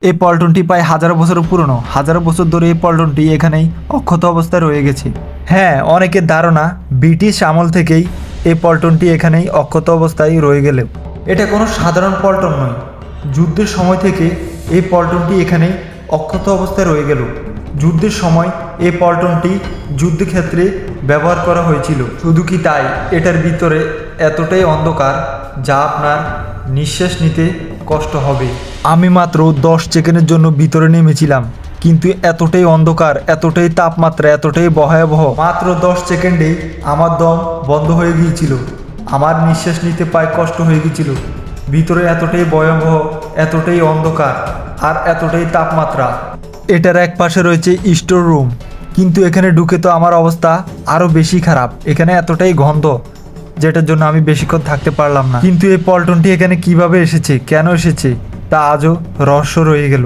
এই পল্টনটি প্রায় হাজারো বছর পুরনো। হাজারো বছর ধরে এই পল্টনটি এখানেই অক্ষত অবস্থায় রয়ে গেছে। হ্যাঁ, অনেকের ধারণা ব্রিটিশ আমল থেকেই এই পল্টনটি এখানেই অক্ষত অবস্থায় রয়ে গেলেও এটা কোনো সাধারণ পল্টন নয়। যুদ্ধের সময় থেকে এই পল্টনটি এখানেই অক্ষত অবস্থায় রয়ে গেল। যুদ্ধের সময় এই পল্টনটি যুদ্ধক্ষেত্রে ব্যবহার করা হয়েছিল। শুধু কি তাই, এটার ভিতরে এতটাই অন্ধকার যা আপনার নিঃশ্বাস নিতে কষ্ট হবে। আমি মাত্র 10 সেকেন্ডের জন্য ভিতরে নেমেছিলাম, কিন্তু এতটাই অন্ধকার, এতটাই তাপমাত্রা, এতটাই ভয়াবহ, মাত্র 10 সেকেন্ডেই আমার দম বন্ধ হয়ে গিয়েছিল। আমার নিঃশ্বাস নিতে প্রায় কষ্ট হয়ে গিয়েছিল। ভিতরে এতটাই ভয়াবহ, এতটাই অন্ধকার আর এতটাই তাপমাত্রা। এটার এক পাশে রয়েছে স্টোর রুম, কিন্তু এখানে ঢুকে তো আমার অবস্থা আরও বেশি খারাপ। এখানে এতটাই গন্ধ যেটার জন্য আমি বেশিক্ষণ থাকতে পারলাম না। কিন্তু এই পল্টনটি এখানে কিভাবে এসেছে, কেন এসেছে তা আজও রহস্য রয়ে গেল।